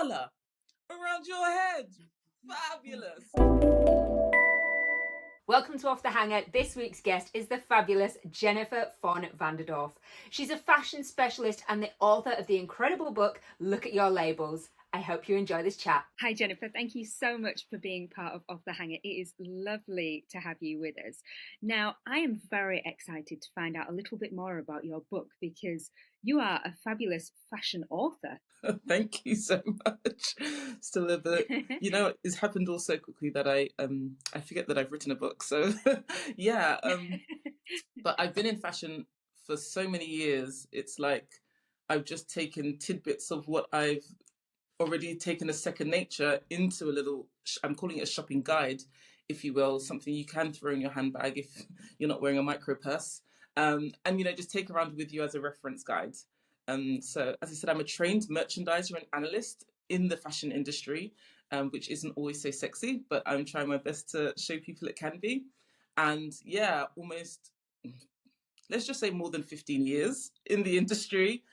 colour around your head. Fabulous. Welcome to Off the Hanger. This week's guest is the fabulous Jennifer Walderdorff. She's a fashion specialist and the author of the incredible book, Look at Your Labels. I hope you enjoy this chat. Hi, Jennifer. Thank you so much for being part of Off the Hanger. It is lovely to have you with us. Now, I am very excited to find out a little bit more about your book because you are a fabulous fashion author. Thank you so much. Still a bit, it's happened all so quickly that I forget that I've written a book. So yeah, but I've been in fashion for so many years. It's like I've just taken tidbits of what I've already taken as second nature into a little, I'm calling it a shopping guide, if you will, something you can throw in your handbag if you're not wearing a micro purse, and just take around with you as a reference guide. So as I said, I'm a trained merchandiser and analyst in the fashion industry, which isn't always so sexy, but I'm trying my best to show people it can be. And yeah, almost, let's just say more than 15 years in the industry,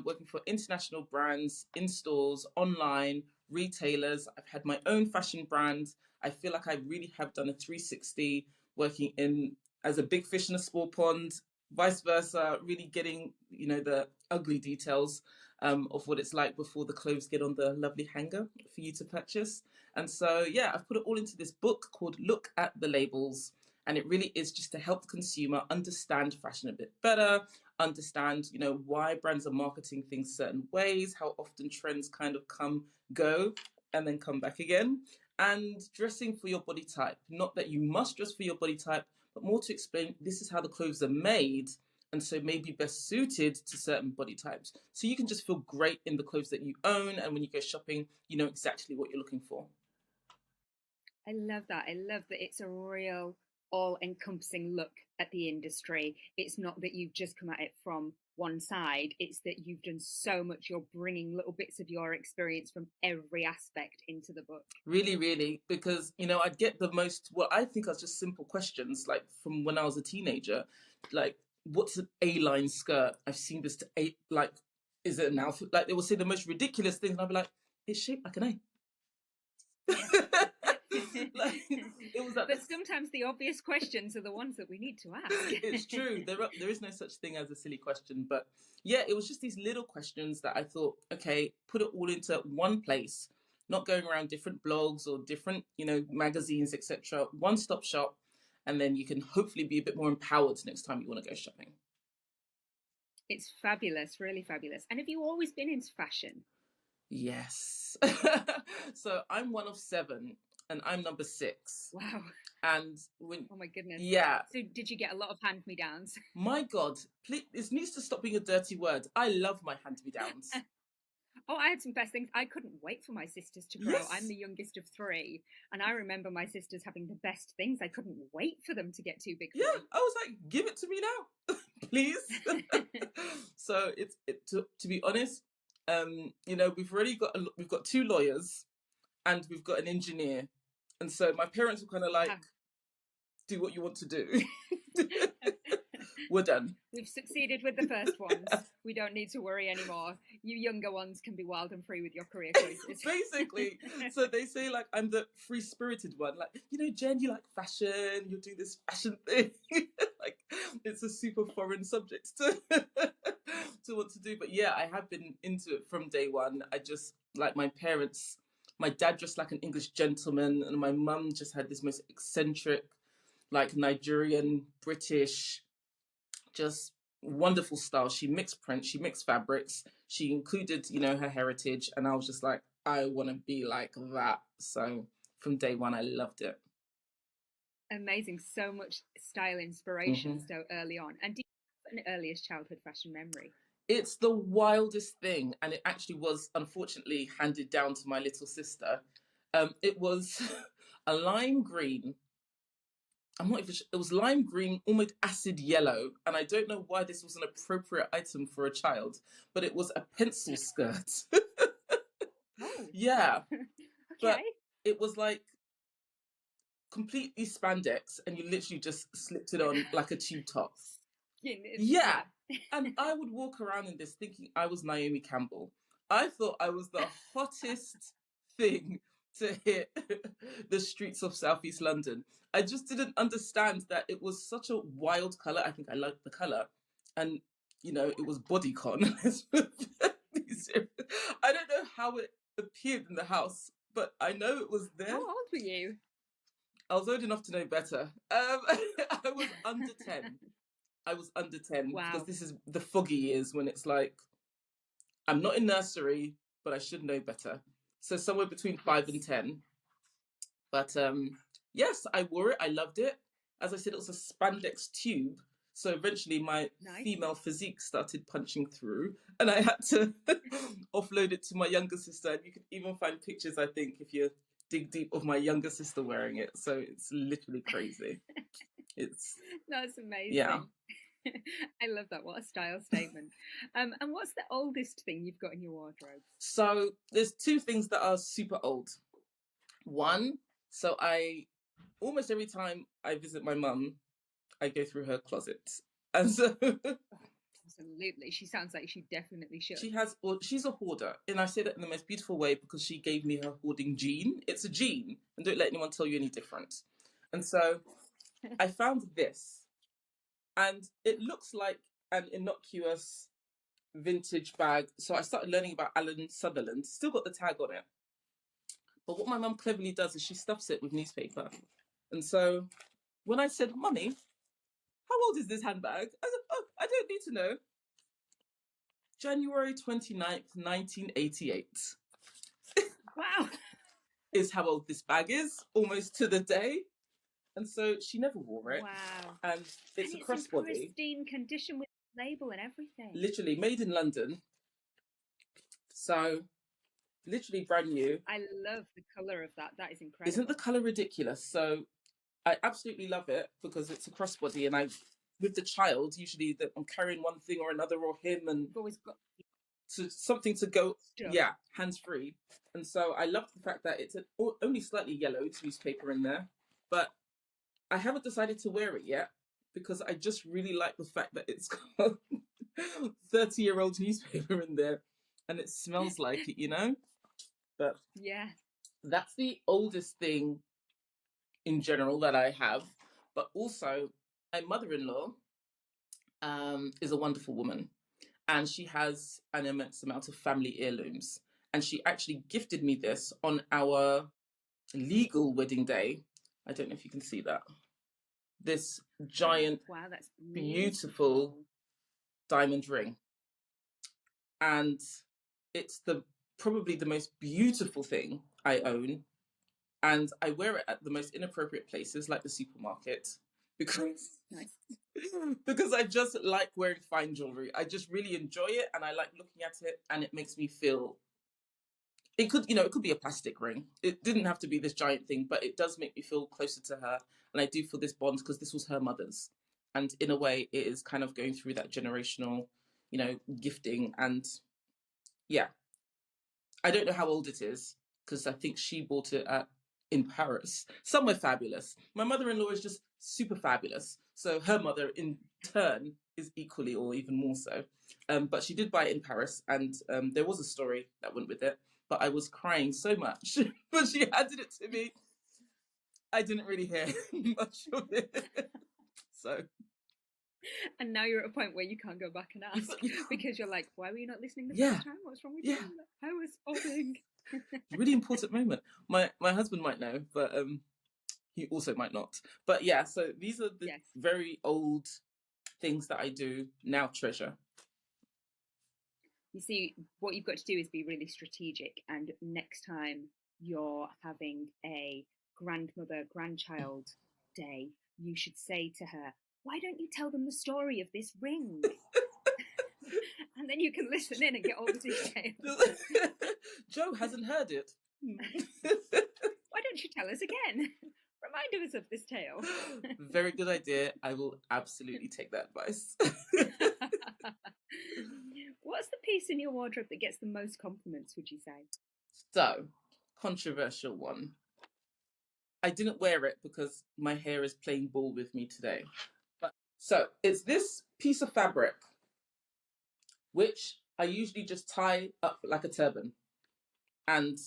working for international brands, in stores, online, retailers. I've had my own fashion brand. I feel like I really have done a 360, working in as a big fish in a small pond, vice versa, really getting, the ugly details of what it's like before the clothes get on the lovely hanger for you to purchase. And so, yeah, I've put it all into this book called Look at the Labels. And it really is just to help the consumer understand fashion a bit better, understand, why brands are marketing things certain ways, how often trends kind of go, and then come back again. And dressing for your body type. Not that you must dress for your body type, but more to explain this is how the clothes are made, and so maybe best suited to certain body types. So you can just feel great in the clothes that you own, and when you go shopping, you know exactly what you're looking for. I love that. I love that it's a real all-encompassing look at the industry. It's not that you've just come at it from one side. It's that you've done so much. You're bringing little bits of your experience from every aspect into the book. Really, really, because, I'd get the most, what I think are just simple questions, like from when I was a teenager, like, what's an A-line skirt? I've seen this is it an outfit? Like, they will say the most ridiculous things, and I'll be like, it's shaped like an A. It was but sometimes the obvious questions are the ones that we need to ask. It's true. There is no such thing as a silly question. But yeah, it was just these little questions that I thought, okay, put it all into one place, not going around different blogs or different, magazines, etc. One-stop shop. And then you can hopefully be a bit more empowered next time you want to go shopping. It's fabulous, really fabulous. And have you always been into fashion? Yes. So I'm one of 7. And I'm number 6. Wow. And oh my goodness. Yeah. So did you get a lot of hand-me-downs? My God, please, this needs to stop being a dirty word. I love my hand-me-downs. Oh, I had some best things. I couldn't wait for my sisters to grow. Yes. I'm the youngest of 3. And I remember my sisters having the best things. I couldn't wait for them to get too big for me. I was like, give it to me now, please. So to be honest, we've got 2 lawyers and we've got an engineer. And so my parents were kind of like, do what you want to do. We're done. We've succeeded with the first ones. We don't need to worry anymore. You younger ones can be wild and free with your career choices. Basically. So they say, like, I'm the free-spirited one. Like, Jen, you like fashion. You'll do this fashion thing. Like, it's a super foreign subject to what to do. But yeah, I have been into it from day one. I just, like, my parents... My dad dressed like an English gentleman, and my mum just had this most eccentric, like Nigerian, British, just wonderful style. She mixed prints, she mixed fabrics, she included, her heritage, and I was just like, I want to be like that. So from day one, I loved it. Amazing. So much style inspiration so early on. And do you have an earliest childhood fashion memory? It's the wildest thing, and it actually was, unfortunately, handed down to my little sister. It was a lime green. I'm not even sure. It was lime green, almost acid yellow, and I don't know why this was an appropriate item for a child, but it was a pencil skirt. Oh. Yeah. Okay. But it was like completely spandex, and you literally just slipped it on like a tube top. Yeah. And I would walk around in this thinking I was Naomi Campbell. I thought I was the hottest thing to hit the streets of Southeast London. I just didn't understand that it was such a wild colour. I think I liked the colour. And, you know, it was bodycon. I don't know how it appeared in the house, but I know it was there. How old were you? I was old enough to know better. I was under 10. I was under 10 Wow. because this is the foggy years when it's like, I'm not in nursery, but I should know better. So somewhere between 5 and 10. But yes, I wore it. I loved it. As I said, it was a spandex tube. So eventually my female physique started punching through and I had to offload it to my younger sister. And you can even find pictures, I think, if you dig deep, of my younger sister wearing it. So it's literally crazy. That's amazing. Yeah. I love that. What a style statement. And what's the oldest thing you've got in your wardrobe? So there's two things that are super old. One, so I almost every time I visit my mum, I go through her closet. And so absolutely, she sounds like she definitely should. She's a hoarder, and I say that in the most beautiful way because she gave me her hoarding gene. It's a gene, and don't let anyone tell you any different. And so I found this, and it looks like an innocuous vintage bag. So I started learning about Alan Sutherland. Still got the tag on it, but what my mum cleverly does is she stuffs it with newspaper. And so when I said, "Mummy, how old is this handbag?" I said, "Oh, I don't need to know." January 29th, 1988. Wow. Is how old this bag is, almost to the day. And so she never wore it. Wow. And it's a crossbody. In pristine condition with label and everything. Literally made in London. So literally brand new. I love the colour of that. That is incredible. Isn't the colour ridiculous? So I absolutely love it because it's a crossbody, and with the child, usually that I'm carrying one thing or another or him, and you've always got something to go, hands free. And so I love the fact that it's only slightly yellow. It's newspaper in there, but I haven't decided to wear it yet because I just really like the fact that it's got 30-year-old newspaper in there, and it smells like it, you know. But yeah, that's the oldest thing in general that I have. But also, my mother-in-law is a wonderful woman, and she has an immense amount of family heirlooms. And she actually gifted me this on our legal wedding day. I don't know if you can see that. This giant, wow, that's beautiful diamond ring. And it's probably the most beautiful thing I own. And I wear it at the most inappropriate places, like the supermarket, because because I just like wearing fine jewelry. I just really enjoy it, and I like looking at it, and it makes me feel. It could be a plastic ring. It didn't have to be this giant thing, but it does make me feel closer to her, and I do feel this bond because this was her mother's, and in a way, it is kind of going through that generational, gifting, and yeah, I don't know how old it is because I think she bought it in Paris, somewhere fabulous. My mother-in-law is just super fabulous. So her mother, in turn, is equally or even more so. But she did buy it in Paris, and there was a story that went with it. But I was crying so much when she handed it to me. I didn't really hear much of it. So. And now you're at a point where you can't go back and ask because you're like, why were you not listening the first time? What's wrong with you? I was sobbing. Really important moment. My husband might know, but he also might not. But yeah, so these are the very old things that I do now treasure. You see, what you've got to do is be really strategic, and next time you're having a grandchild day, you should say to her, why don't you tell them the story of this ring? And then you can listen in and get all the details. Joe hasn't heard it. Why don't you tell us again? Remind us of this tale. Very good idea. I will absolutely take that advice. What's the piece in your wardrobe that gets the most compliments, would you say? So, controversial one. I didn't wear it because my hair is playing ball with me today. So it's this piece of fabric, which I usually just tie up like a turban. And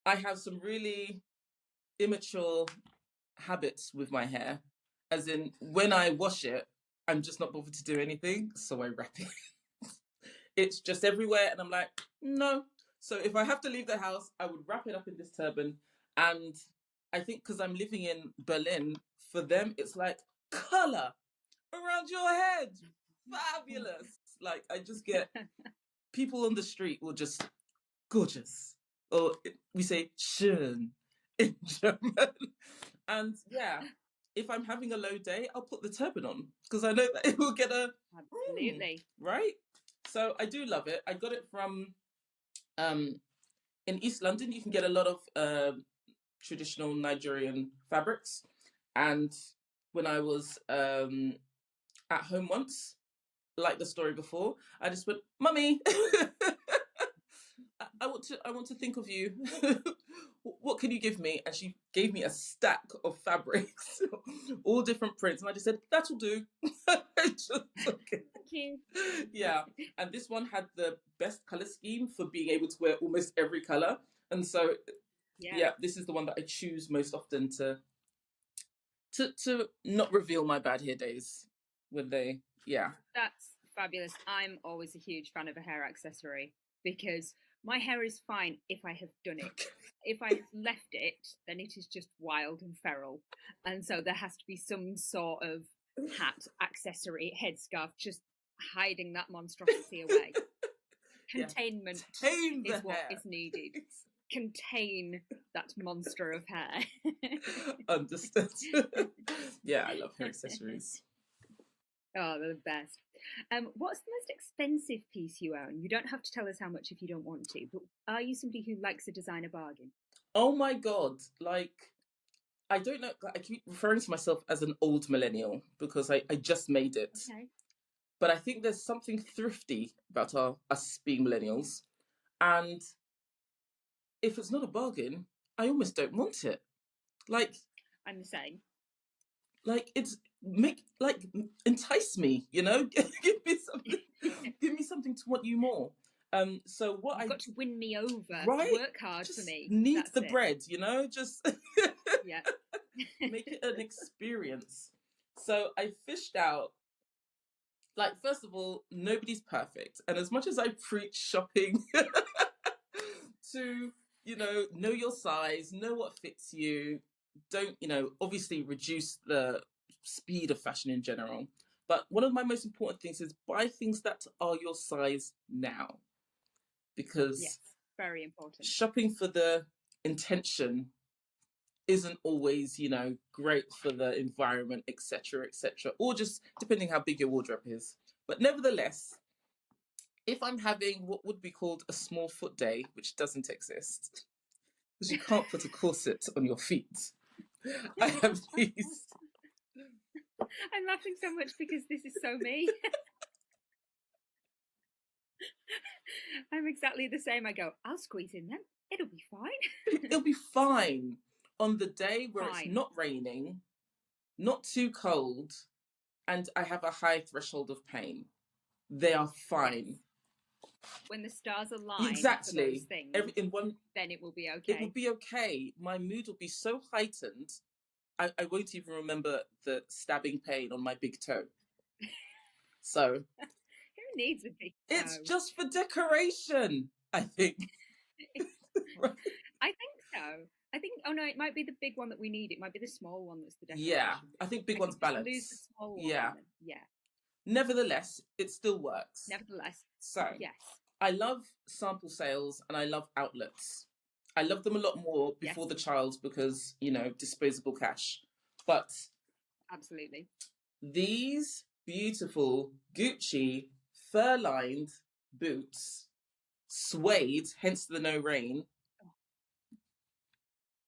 I have some really immature habits with my hair, as in when I wash it, I'm just not bothered to do anything, so I wrap it. It's just everywhere, and I'm like, no. So if I have to leave the house, I would wrap it up in this turban. And I think because I'm living in Berlin, for them, it's like color around your head. Fabulous. Like, I just get people on the street will just gorgeous. Or we say schön in German. And yeah, if I'm having a low day, I'll put the turban on because I know that it will get a absolutely right. So I do love it. I got it from in East London. You can get a lot of traditional Nigerian fabrics. And when I was at home once, like the story before, I just went, "Mummy, I want to think of you. What can you give me?" And she gave me a stack of fabrics, all different prints, and I just said, "That'll do." I just took it. Thank you. Yeah, and this one had the best color scheme for being able to wear almost every color, and so yeah, this is the one that I choose most often to not reveal my bad hair days when they That's fabulous. I'm always a huge fan of a hair accessory because my hair is fine if I have done it. If I've left it, then it is just wild and feral. And so there has to be some sort of hat, accessory, headscarf, just hiding that monstrosity away. Containment is what is needed. Contain that monster of hair. Understood. Yeah, I love hair accessories. Oh, they're the best. What's the most expensive piece you own? You don't have to tell us how much if you don't want to, but are you somebody who likes a designer bargain? Oh my God. Like, I don't know. I keep referring to myself as an old millennial because I just made it. Okay. But I think there's something thrifty about us being millennials. And if it's not a bargain, I almost don't want it. Like, I'm the same. Like, entice me, give me something to want you more. So what You've got to win me over, right? Work hard just for me. Need That's the it. bread, just yeah. Make it an experience. So I fished out, like, first of all, nobody's perfect. And as much as I preach shopping to, know your size, know what fits you, don't, obviously reduce the speed of fashion in general. But one of my most important things is buy things that are your size now. Because yes, very important. Shopping for the intention isn't always, great for the environment, etc., etc., or just depending how big your wardrobe is. But nevertheless, if I'm having what would be called a small foot day, which doesn't exist, because you can't put a corset on your feet, I have these. I'm laughing so much because this is so me. I'm exactly the same. I go, I'll squeeze in them. It'll be fine. It'll be fine on the day where it's not raining, not too cold, and I have a high threshold of pain. They are fine. When the stars align, exactly, for those things, then it will be okay. It will be okay. My mood will be so heightened, I won't even remember the stabbing pain on my big toe. So who needs a big toe? It's just for decoration, I think. Right. I think so. I think, oh no, it might be the big one that we need. It might be the small one that's the decoration. Yeah, I think big one's balanced. Lose the small one. Yeah. Yeah. Nevertheless, it still works. Nevertheless. So, yes. I love sample sales and I love outlets. I love them a lot more before the child because, disposable cash. But absolutely. These beautiful Gucci fur-lined boots, suede, hence the no rain,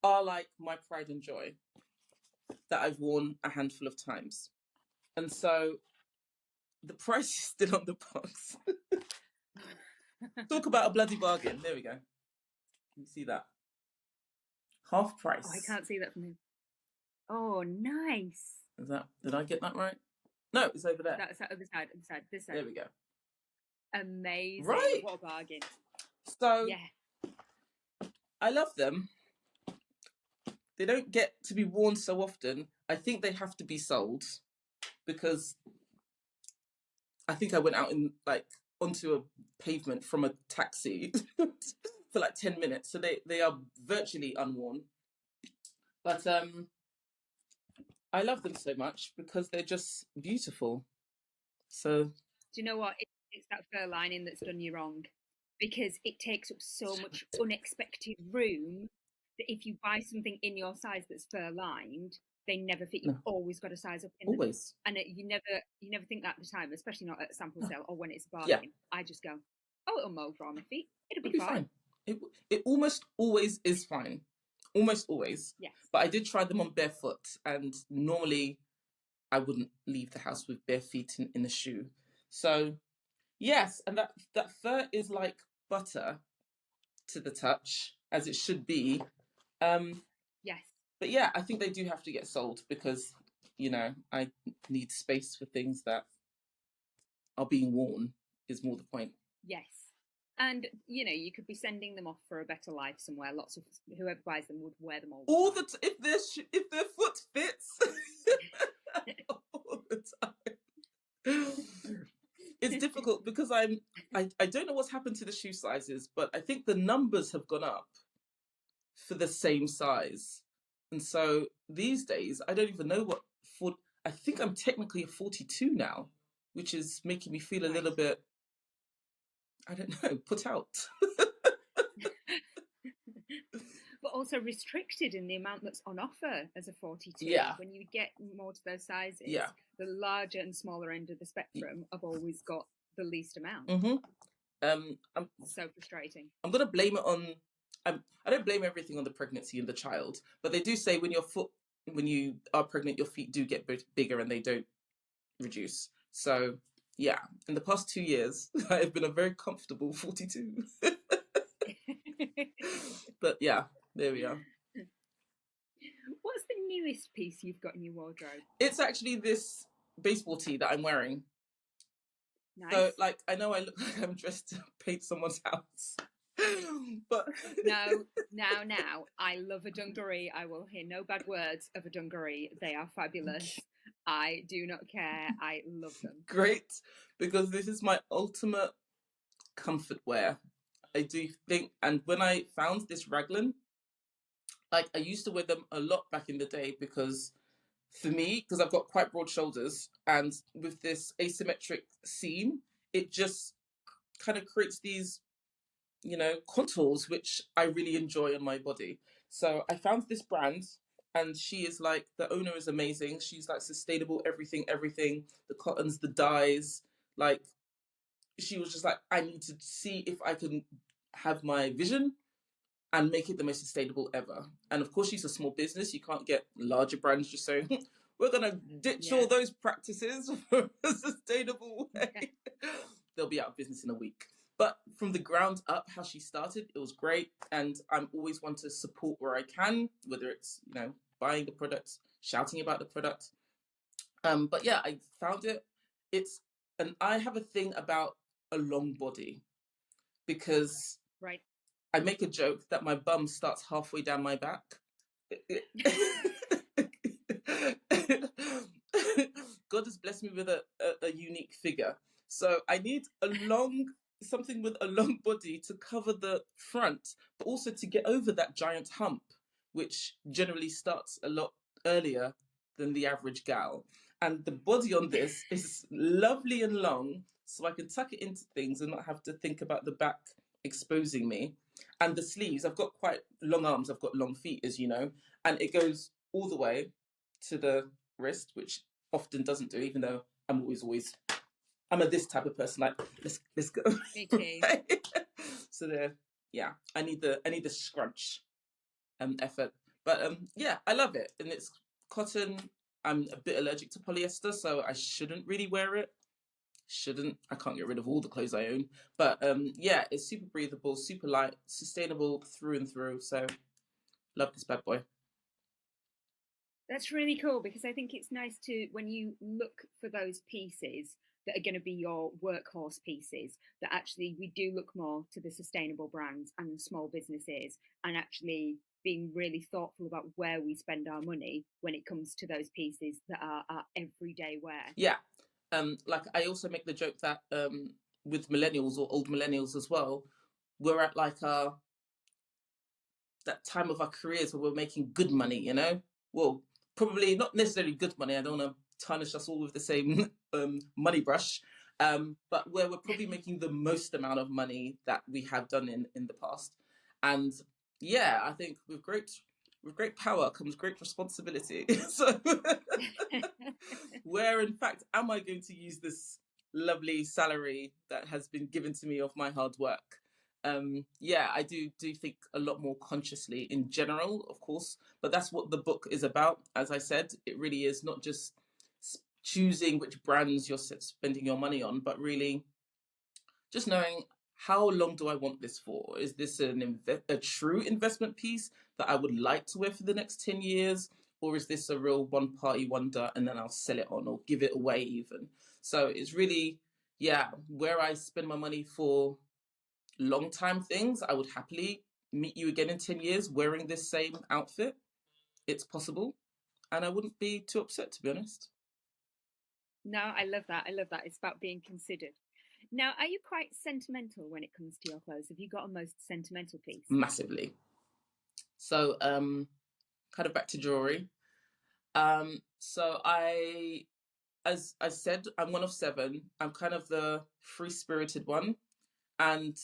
are like my pride and joy that I've worn a handful of times. And so the price is still on the box. Talk about a bloody bargain. There we go. You see that? Half price. Oh, I can't see that from here. Oh, nice. Did I get that right? No, it's over there. That's the other side. This side. There we go. Amazing. Right. What a bargain. So Yeah. I love them. They don't get to be worn so often. I think they have to be sold because I think I went out in onto a pavement from a taxi for like 10 minutes. So they are virtually unworn. But I love them so much because they're just beautiful. So do you know what? It's that fur lining that's done you wrong, because it takes up so much unexpected room that if you buy something in your size that's fur lined, they never fit. You've always got to size up in them. Always. And you never think that at the time, especially not at a sample sale or when it's a bargain. Yeah. I just go, oh, it'll mold around my feet. It'll be fine. It almost always is fine. Almost always. Yes. But I did try them on barefoot, and normally I wouldn't leave the house with bare feet in a shoe. So yes, and that fur is like butter to the touch, as it should be. Yes. But yeah, I think they do have to get sold because, I need space for things that are being worn is more the point. Yes. And, you could be sending them off for a better life somewhere. Lots of whoever buys them would wear them all the time. If their foot fits all the time. It's difficult because I don't know what's happened to the shoe sizes, but I think the numbers have gone up for the same size. And so these days, I don't even know what foot. I think I'm technically a 42 now, which is making me feel a little bit, I don't know, put out. But also restricted in the amount that's on offer as a 42. Yeah. When you get more to those sizes, the larger and smaller end of the spectrum have always got the least amount. Mm-hmm. So frustrating. I'm going to blame it on... I don't blame everything on the pregnancy and the child, but they do say when you are pregnant, your feet do get bigger and they don't reduce. So yeah, in the past 2 years, I've been a very comfortable 42. But yeah, there we are. What's the newest piece you've got in your wardrobe? It's actually this baseball tee that I'm wearing. Nice. So I know I look like I'm dressed to paint someone's house. But now, I love a dungaree. I will hear no bad words of a dungaree. They are fabulous. I do not care. I love them. Great, because this is my ultimate comfort wear. I do think, and when I found this raglan, I used to wear them a lot back in the day because for me, because I've got quite broad shoulders, and with this asymmetric seam, it just kind of creates these contours which I really enjoy on my body. So I found this brand, and she is the owner is amazing. She's sustainable, everything, the cottons, the dyes. She was just I need to see if I can have my vision and make it the most sustainable ever. And of course, she's a small business. You can't get larger brands just saying, we're going to ditch all those practices for a sustainable way. They'll be out of business in a week. But from the ground up, how she started, it was great. And I'm always one to support where I can, whether it's, buying the product, shouting about the product. But yeah, I found it. And I have a thing about a long body because I make a joke that my bum starts halfway down my back. God has blessed me with a unique figure. So I need something with a long body to cover the front, but also to get over that giant hump, which generally starts a lot earlier than the average gal. And the body on this is lovely and long, so I can tuck it into things and not have to think about the back exposing me. And the sleeves, I've got quite long arms, I've got long feet, as you know, and it goes all the way to the wrist, which often doesn't do, even though I'm this type of person, let's go. Me too. So there, yeah, I need the scrunch effort. But yeah, I love it. And it's cotton. I'm a bit allergic to polyester, so I shouldn't really wear it. I can't get rid of all the clothes I own. But yeah, it's super breathable, super light, sustainable through and through. So love this bad boy. That's really cool, because I think it's nice to, when you look for those pieces, that are going to be your workhorse pieces, that actually we do look more to the sustainable brands and the small businesses, and actually being really thoughtful about where we spend our money when it comes to those pieces that are our everyday wear. Yeah. Like I also make the joke that with millennials or old millennials as well, we're at like that time of our careers where we're making good money, you know? Well, probably not necessarily good money. I don't want to tarnish us all with the same money brush. But where we're probably making the most amount of money that we have done in the past. And yeah, I think with great power comes great responsibility. So where in fact am I going to use this lovely salary that has been given to me of my hard work? Yeah, I do think a lot more consciously in general, of course, but that's what the book is about. As I said, it really is not just choosing which brands you're spending your money on, but really just knowing, how long do I want this for? Is this a true investment piece that I would like to wear for the next 10 years? Or is this a real one party wonder and then I'll sell it on or give it away even? So it's really, yeah, where I spend my money for long time things, I would happily meet you again in 10 years wearing this same outfit. It's possible. And I wouldn't be too upset, to be honest. No, I love that. I love that. It's about being considered. Now, are you quite sentimental when it comes to your clothes? Have you got a most sentimental piece? Massively. So, kind of back to jewelry. So as I said, I'm one of 7. I'm kind of the free-spirited one. And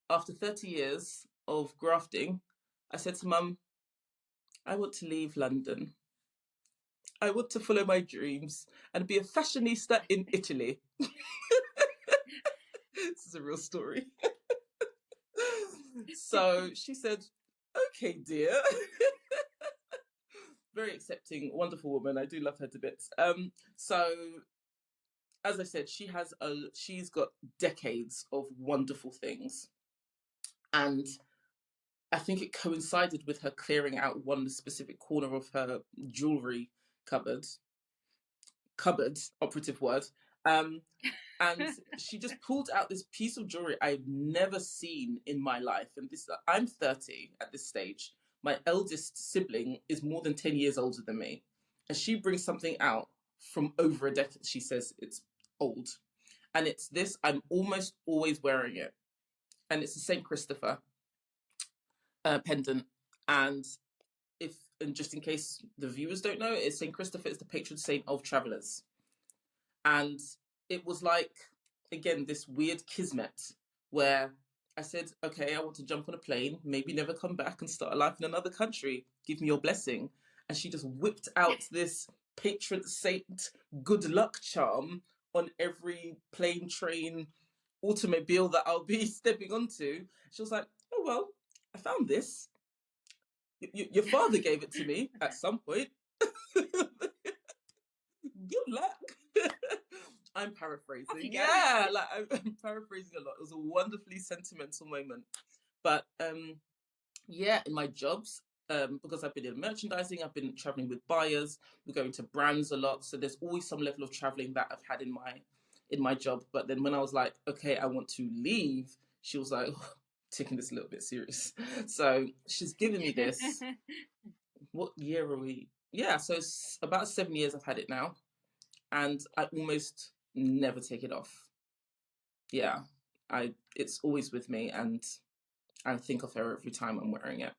after 30 years of grafting, I said to Mum, I want to leave London. I want to follow my dreams and be a fashionista in Italy. This is a real story. So she said, okay, dear. Very accepting, wonderful woman. I do love her to bits. So as I said, she's got decades of wonderful things. And I think it coincided with her clearing out one specific corner of her jewelry cupboard, operative word. And she just pulled out this piece of jewelry I've never seen in my life. And I'm 30 at this stage. My eldest sibling is more than 10 years older than me. And she brings something out from over a decade. She says it's old. And it's this, I'm almost always wearing it. And it's the St. Christopher pendant. And just in case the viewers don't know, it's St. Christopher is the patron saint of travelers. And it was like, again, this weird kismet where I said, okay, I want to jump on a plane, maybe never come back and start a life in another country. Give me your blessing. And she just whipped out this patron saint good luck charm on every plane, train, automobile that I'll be stepping onto. She was like, oh, well, I found this. Your father gave it to me at some point. Good luck. I'm paraphrasing. Yeah, like I'm paraphrasing a lot. It was a wonderfully sentimental moment. But yeah, in my jobs, because I've been in merchandising, I've been traveling with buyers, we're going to brands a lot. So there's always some level of traveling that I've had in my job. But then when I was like, okay, I want to leave, she was like, oh, taking this a little bit serious. So she's given me this. What year are we? Yeah, so it's about 7 years I've had it now. And I almost never take it off. Yeah, it's always with me, and I think of her every time I'm wearing it.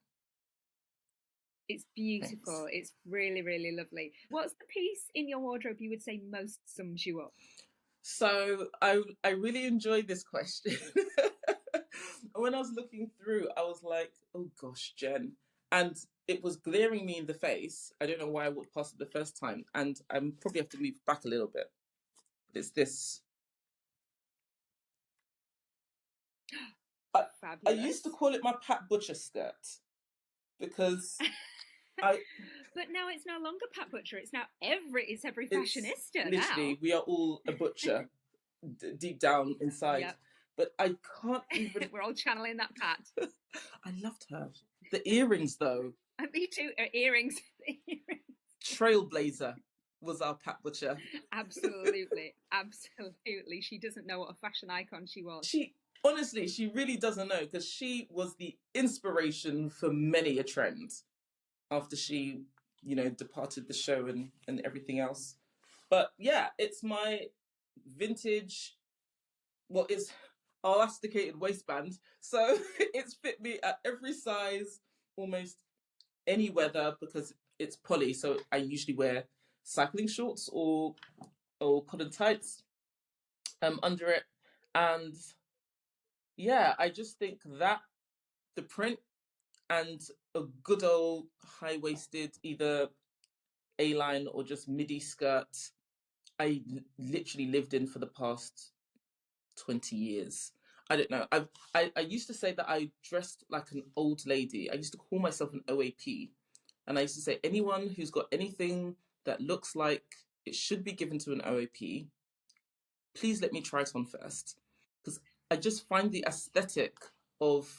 It's beautiful. Thanks. It's really, really lovely. What's the piece in your wardrobe you would say most sums you up? So I really enjoyed this question. When I was looking through, I was like, oh gosh, Jen. And it was glaring me in the face. I don't know why I walked past it the first time. And I probably have to move back a little bit. But it's this. I used to call it my Pat Butcher skirt. Because But now it's no longer Pat Butcher. It's now every fashionista. Literally, now. We are all a butcher deep down inside. Yep. But I can't even. We're all channeling that Pat. I loved her. The earrings, though. Me too. Earrings. Trailblazer. was our Pat Butcher. Absolutely. She doesn't know what a fashion icon she was. She really doesn't know, because she was the inspiration for many a trend after she, departed the show and everything else. But yeah, it's my vintage, it's elasticated waistband. So it's fit me at every size, almost any weather, because it's poly. So I usually wear cycling shorts or cotton tights under it. And yeah, I just think that the print and a good old high-waisted either A-line or just midi skirt, I literally lived in for the past 20 years. I don't know. I used to say that I dressed like an old lady. I used to call myself an OAP. And I used to say, anyone who's got anything that looks like it should be given to an OAP, please let me try it on first. Because I just find the aesthetic of,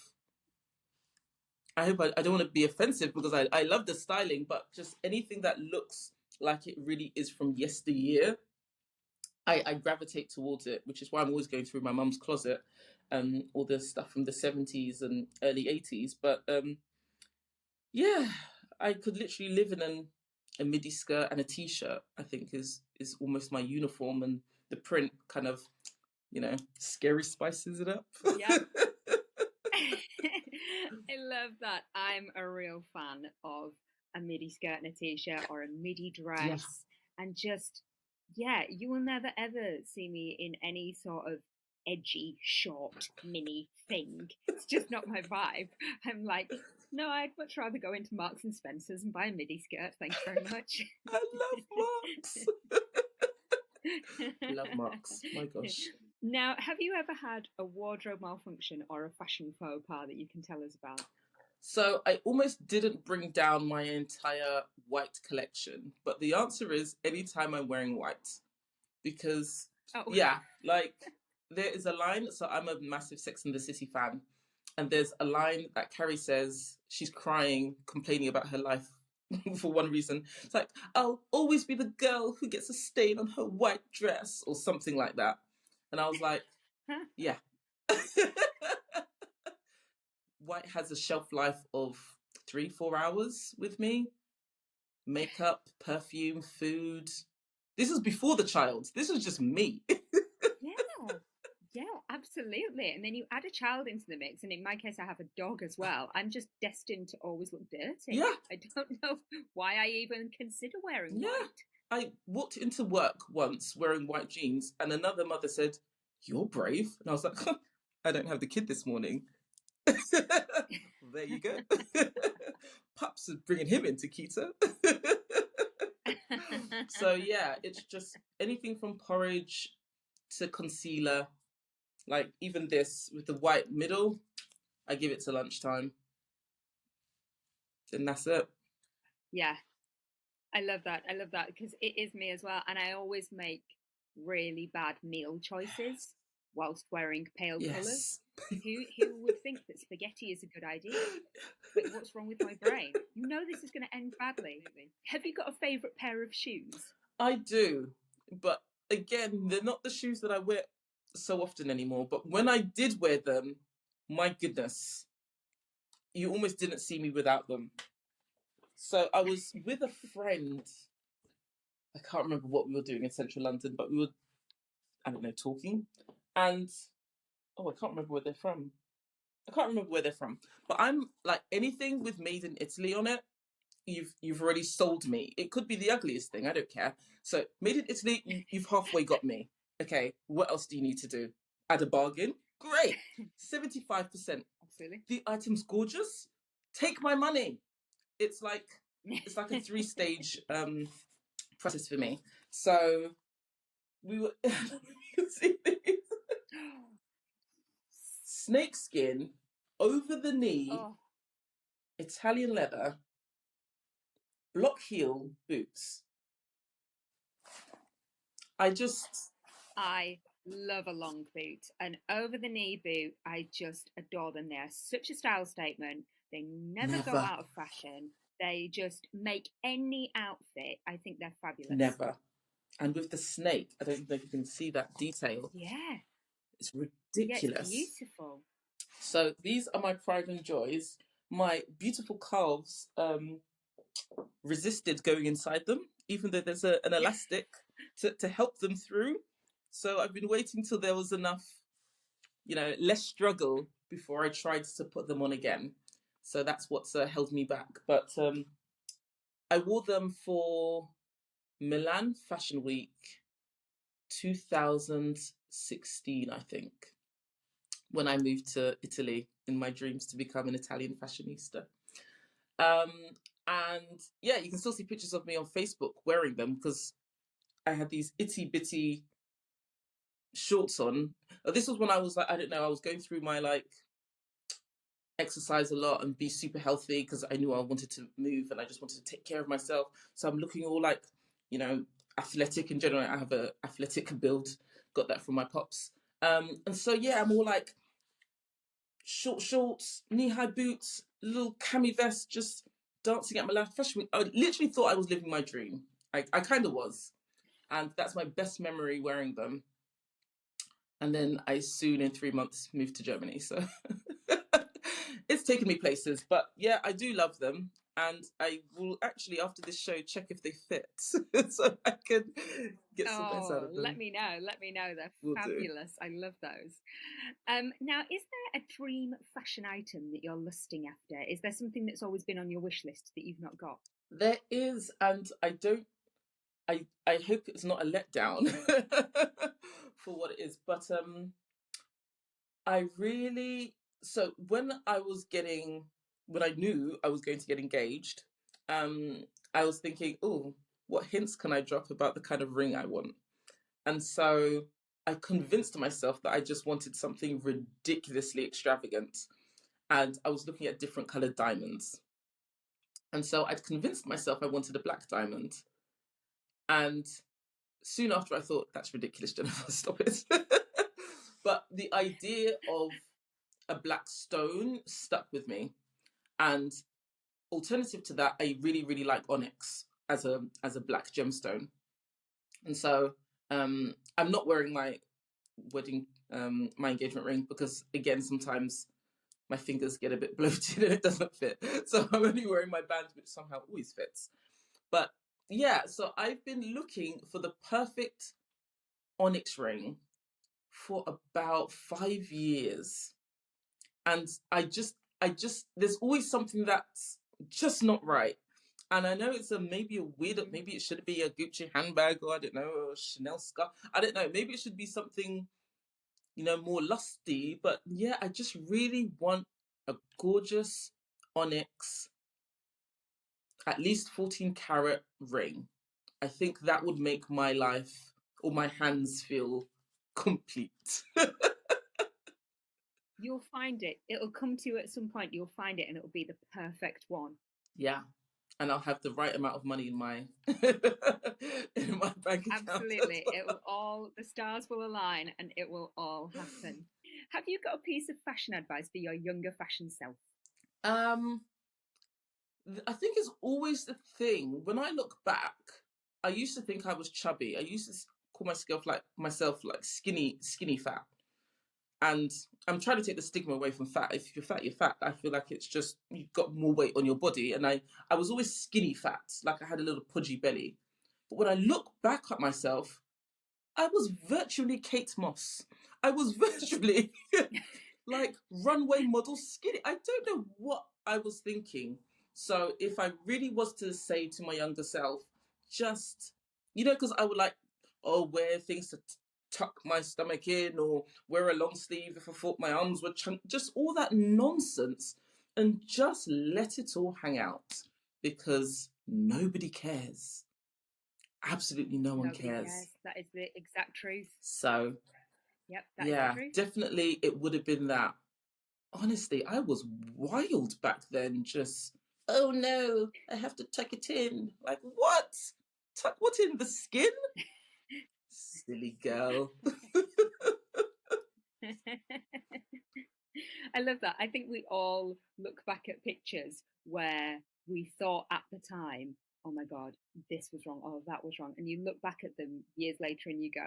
I hope I don't want to be offensive, because I love the styling, but just anything that looks like it really is from yesteryear, I gravitate towards it, which is why I'm always going through my mum's closet, all the stuff from the 70s and early 80s. But yeah, I could literally live in a midi skirt and a t-shirt, I think is almost my uniform, and the print kind of, scary spices it up. Yeah. I love that. I'm a real fan of a midi skirt and a t-shirt, or a midi dress. Yeah. And just, you will never ever see me in any sort of edgy, short, mini thing. It's just not my vibe. I'm like, no, I'd much rather go into Marks and Spencer's and buy a midi skirt. Thanks very much. I love Marks. Love Marks. My gosh. Now, have you ever had a wardrobe malfunction or a fashion faux pas that you can tell us about? So I almost didn't bring down my entire white collection, but the answer is anytime I'm wearing white. Because, like, there is a line, so I'm a massive Sex and the City fan, and there's a line that Carrie says, she's crying, complaining about her life for one reason. It's like, I'll always be the girl who gets a stain on her white dress, or something like that. And I was like, yeah. White has a shelf life of 3-4 hours with me. Makeup, perfume, food. This was before the child. This was just me. Yeah, absolutely. And then you add a child into the mix, and in my case, I have a dog as well. I'm just destined to always look dirty. Yeah. I don't know why I even consider wearing white. I walked into work once wearing white jeans, and another mother said, "You're brave." And I was like, I don't have the kid this morning. There you go. Pups is bringing him into keto. So yeah, it's just anything from porridge to concealer. Like even this with the white middle, I give it to lunchtime. And that's it. Yeah. I love that because it is me as well. And I always make really bad meal choices whilst wearing pale colours. Who would think that spaghetti is a good idea? But what's wrong with my brain? You know this is going to end badly. Have you got a favourite pair of shoes? I do. But again, they're not the shoes that I wear so often anymore. But when I did wear them, my goodness, you almost didn't see me without them. So I was with a friend. I can't remember what we were doing in central London, but we were, I don't know, talking. And, I can't remember where they're from. But I'm like, anything with made in Italy on it, you've already sold me. It could be the ugliest thing, I don't care. So made in Italy, you've halfway got me. Okay, what else do you need to do? Add a bargain? Great. 75%. Absolutely. The item's gorgeous. Take my money. It's like a 3-stage process for me. So we were snakeskin, over the knee, Italian leather, block heel boots. I love a long boot. An over the knee boot, I just adore them. They're such a style statement. They never go out of fashion. They just make any outfit. I think they're fabulous. Never. And with the snake, I don't know if you can see that detail. Yeah. It's ridiculous. Yeah, it's beautiful. So these are my pride and joys. My beautiful calves resisted going inside them, even though there's an elastic to help them through. So I've been waiting till there was enough, less struggle before I tried to put them on again. So that's what's held me back. But I wore them for Milan Fashion Week 2016, I think, when I moved to Italy in my dreams to become an Italian fashionista. And yeah, you can still see pictures of me on Facebook wearing them because I had these itty bitty shorts on. This was when I was I was going through my exercise a lot and be super healthy because I knew I wanted to move and I just wanted to take care of myself. So I'm looking all athletic in general. I have a athletic build, got that from my pops. And so yeah, I'm all short shorts, knee-high boots, little cami vest, just dancing at Milan Fashion Week. I literally thought I was living my dream. I kind of was. And that's my best memory wearing them. And then I soon, in 3 months, moved to Germany. So it's taken me places. But yeah, I do love them. And I will actually, after this show, check if they fit. So I can get some bits out of them. Let me know. They're fabulous. I love those. Now, is there a dream fashion item that you're lusting after? Is there something that's always been on your wish list that you've not got? There is, and I hope it's not a letdown for what it is. But when I knew I was going to get engaged, I was thinking, oh, what hints can I drop about the kind of ring I want? And so I convinced myself that I just wanted something ridiculously extravagant. And I was looking at different colored diamonds. And so I'd convinced myself I wanted a black diamond. And soon after I thought, that's ridiculous, Jennifer, stop it. But the idea of a black stone stuck with me. And alternative to that, I really, really like onyx as a black gemstone. And so I'm not wearing my my engagement ring because, again, sometimes my fingers get a bit bloated and it doesn't fit. So I'm only wearing my band, which somehow always fits. But yeah, so I've been looking for the perfect onyx ring for about 5 years. And I just, there's always something that's just not right. And I know it's maybe it should be a Gucci handbag, or I don't know, a Chanel scarf. I don't know. Maybe it should be something, more lusty. But yeah, I just really want a gorgeous onyx, at least 14 karat ring. I think that would make my life or my hands feel complete. You'll find it. It'll come to you at some point. You'll find it and it'll be the perfect one. Yeah. And I'll have the right amount of money in my in my bank account. Absolutely. It will the stars will align and it will all happen. Have you got a piece of fashion advice for your younger fashion self? I think it's always the thing. When I look back, I used to think I was chubby. I used to call myself skinny fat. And I'm trying to take the stigma away from fat. If you're fat, you're fat. I feel like it's just, you've got more weight on your body. And I was always skinny fat, like I had a little pudgy belly. But when I look back at myself, I was virtually Kate Moss. I was virtually like runway model skinny. I don't know what I was thinking. So if I really was to say to my younger self, just, because I would wear things to tuck my stomach in or wear a long sleeve if I thought my arms were chunky, just all that nonsense, and just let it all hang out because nobody cares. Absolutely nobody cares. That is the exact truth. So yep, that is the truth. Definitely it would have been that. Honestly, I was wild back then. Just, oh no, I have to tuck it in. Like, what? Tuck what in? The skin? Silly girl. I love that. I think we all look back at pictures where we thought at the time, oh my God, this was wrong, oh, that was wrong. And you look back at them years later and you go,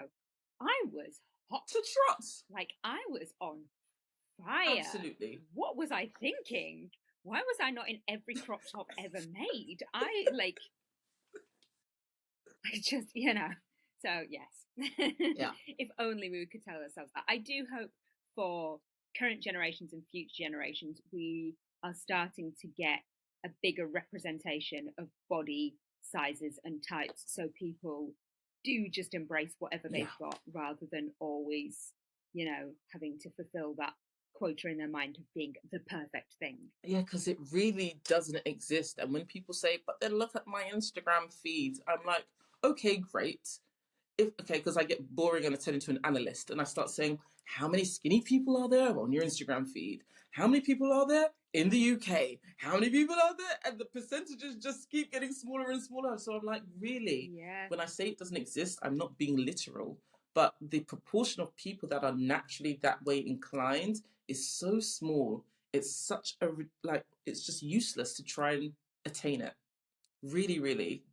I was hot to trot. Like, I was on fire. Absolutely. What was I thinking? Why was I not in every crop top ever made? I just, So, yes. Yeah. If only we could tell ourselves that. I do hope for current generations and future generations, we are starting to get a bigger representation of body sizes and types, so people do just embrace whatever they've got rather than always, having to fulfill that quota in their mind of being the perfect thing. Yeah, because it really doesn't exist. And when people say, but then look at my Instagram feed, I'm like, okay, great. Because I get boring and I turn into an analyst and I start saying, how many skinny people are there on your Instagram feed? How many people are there in the UK? How many people are there? And the percentages just keep getting smaller and smaller. So I'm like, really? Yeah. When I say it doesn't exist, I'm not being literal. But the proportion of people that are naturally that way inclined is so small. It's such a, it's just useless to try and attain it. Really, really.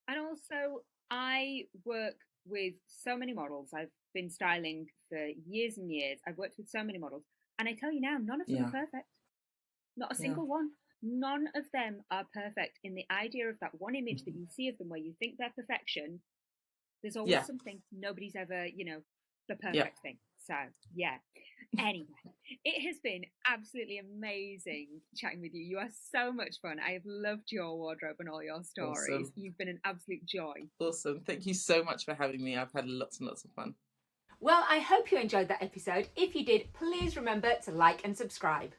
And also, I work with so many models. I've been styling for years and years. I've worked with so many models. And I tell you now, none of them are perfect. Not a single one. None of them are perfect. In the idea of that one image that you see of them where you think they're perfection, there's always something. Nobody's ever, the perfect thing. So, yeah. Anyway, it has been absolutely amazing chatting with you. You are so much fun. I have loved your wardrobe and all your stories. Awesome. You've been an absolute joy. Awesome. Thank you so much for having me. I've had lots and lots of fun. Well, I hope you enjoyed that episode. If you did, please remember to like and subscribe.